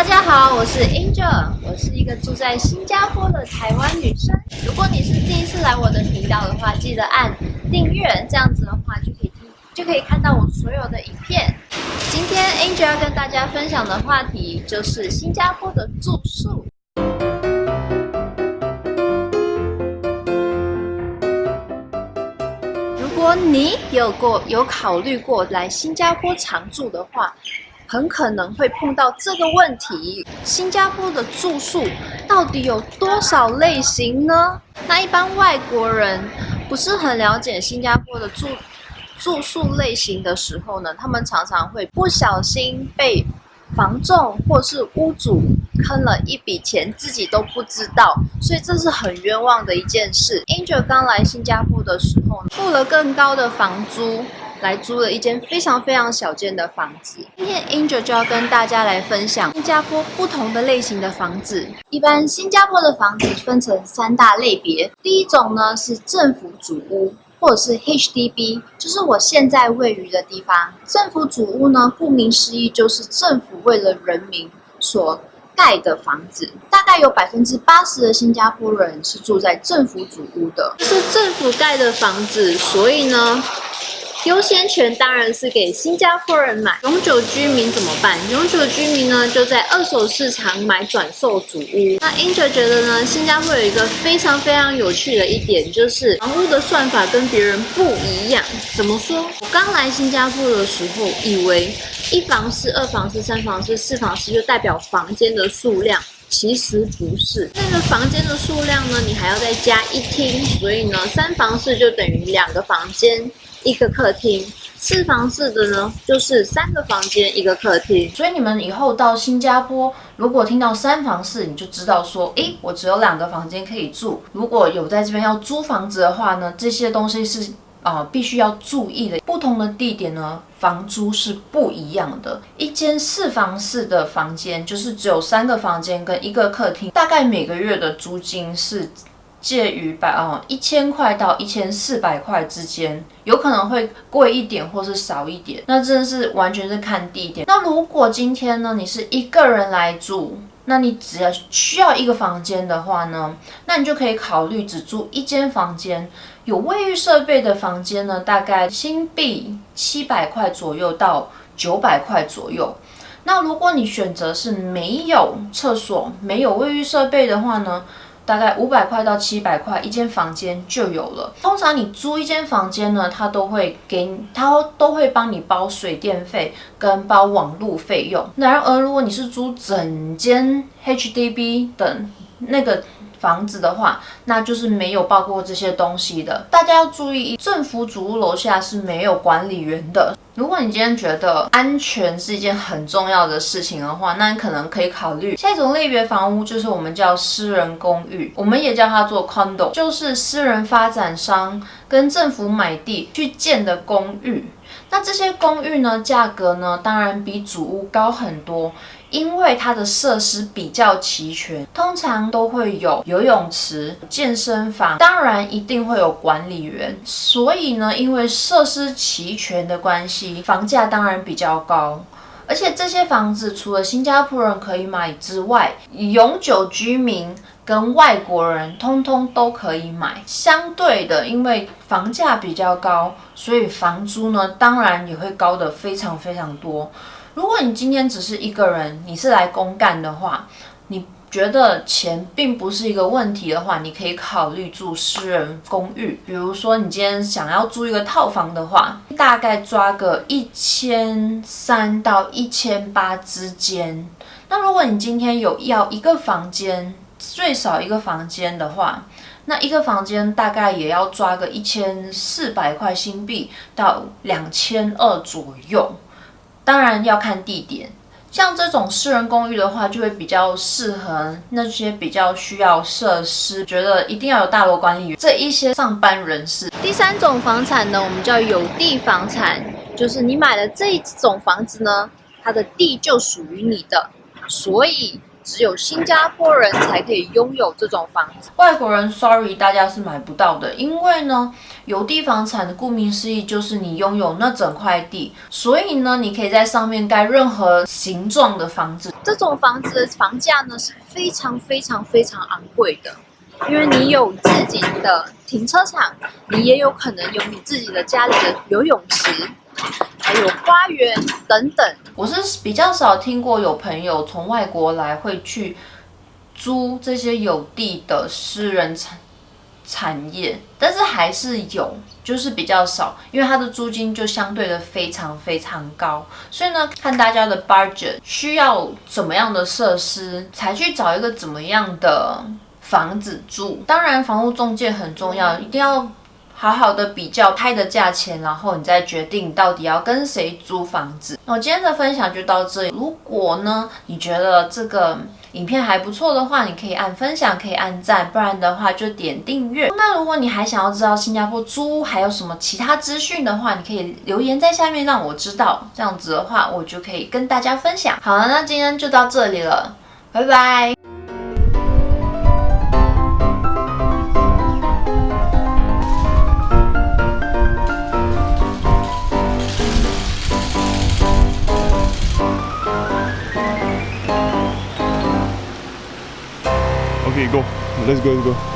家好，我是 Angel， 我是一个住在新加坡的台湾女生。如果你是第一次来我的频道的话，记得按订阅，这样子的话就可以看到我所有的影片。今天 Angel 要跟大家分享的话题就是新加坡的住宿。如果你有考虑过来新加坡常住的话，很可能会碰到这个问题：新加坡的住宿到底有多少类型呢？那一般外国人不是很了解新加坡的住宿类型的时候呢，他们常常会不小心被房仲或是屋主坑了一笔钱，自己都不知道，所以这是很冤枉的一件事。Angel 刚来新加坡的时候，付了更高的房租来租了一间非常非常小间的房子。今天 Angel 就要跟大家来分享新加坡不同的类型的房子。一般新加坡的房子分成3大类别，第一种呢是政府主屋，或者是 HDB， 就是我现在位于的地方。政府主屋呢，顾名思义就是政府为了人民所盖的房子，大概有80%的新加坡人是住在政府主屋的，这是政府盖的房子，所以呢优先权当然是给新加坡人买。永久居民怎么办？永久居民呢，就在二手市场买转售主屋。那 Angel 觉得呢，新加坡有一个非常非常有趣的一点，就是房屋的算法跟别人不一样。怎么说？我刚来新加坡的时候，以为1房室、2房室、3房室、4房室就代表房间的数量。其实不是，那个房间的数量呢，你还要再加1厅，所以呢，3房室就等于2个房间1个客厅，4房室的呢就是3个房间1个客厅。所以你们以后到新加坡，如果听到3房室，你就知道说，我只有2个房间可以住。如果有在这边要租房子的话呢，这些东西是必须要注意的。不同的地点呢，房租是不一样的。一间4房室的房间，就是只有3个房间跟1个客厅，大概每个月的租金是介于1000块到1400块之间，有可能会贵一点或是少一点，那真的是完全是看地点。那如果今天呢，你是一个人来住，那你只要需要1个房间的话呢，那你就可以考虑只住1间房间。有卫浴设备的房间呢，大概新币700块左右到900块左右。那如果你选择是没有厕所、没有卫浴设备的话呢，大概500块到700块一间房间就有了。通常你租一间房间呢，它都会帮你包水电费跟包网路费用。然而如果你是租整间 HDB 的那个房子的话，那就是没有包括这些东西的。大家要注意，政府主屋楼下是没有管理员的。如果你今天觉得安全是一件很重要的事情的话，那你可能可以考虑下一种类别房屋，就是我们叫私人公寓，我们也叫它做 condo， 就是私人发展商跟政府买地去建的公寓。那这些公寓呢，价格呢，当然比主屋高很多，因为它的设施比较齐全，通常都会有游泳池、健身房，当然一定会有管理员。所以呢，因为设施齐全的关系，房价当然比较高。而且这些房子除了新加坡人可以买之外，永久居民跟外国人通通都可以买。相对的，因为房价比较高，所以房租呢，当然也会高得非常非常多。如果你今天只是一个人，你是来公干的话，你觉得钱并不是一个问题的话，你可以考虑住私人公寓。比如说你今天想要租一个套房的话，大概抓个1300到1800之间。那如果你今天有要1个房间，最少1个房间的话，那1个房间大概也要抓个1400块新币到2200左右。当然要看地点，像这种私人公寓的话，就会比较适合那些比较需要设施，觉得一定要有大楼管理员这一些上班人士。第3种房产呢，我们叫有地房产，就是你买了这种房子呢，它的地就属于你的，所以只有新加坡人才可以拥有这种房子。外国人 sorry 大家是买不到的，因为呢，有地房产的顾名思义就是你拥有那整块地，所以呢，你可以在上面盖任何形状的房子。这种房子的房价呢是非常非常非常昂贵的，因为你有自己的停车场，你也有可能有你自己的家里的游泳池，还有花园等等。我是比较少听过有朋友从外国来会去租这些有地的私人产业，但是还是有，就是比较少，因为它的租金就相对的非常非常高，所以呢，看大家的 budget 需要怎么样的设施，才去找一个怎么样的房子住。当然，房屋中介很重要，一定要好好的比较拍的价钱，然后你再决定到底要跟谁租房子。那我今天的分享就到这里。如果呢你觉得这个影片还不错的话，你可以按分享，可以按赞，不然的话就点订阅。那如果你还想要知道新加坡租屋还有什么其他资讯的话，你可以留言在下面让我知道，这样子的话我就可以跟大家分享。好了，那今天就到这里了，拜拜。Okay, go. Let's go.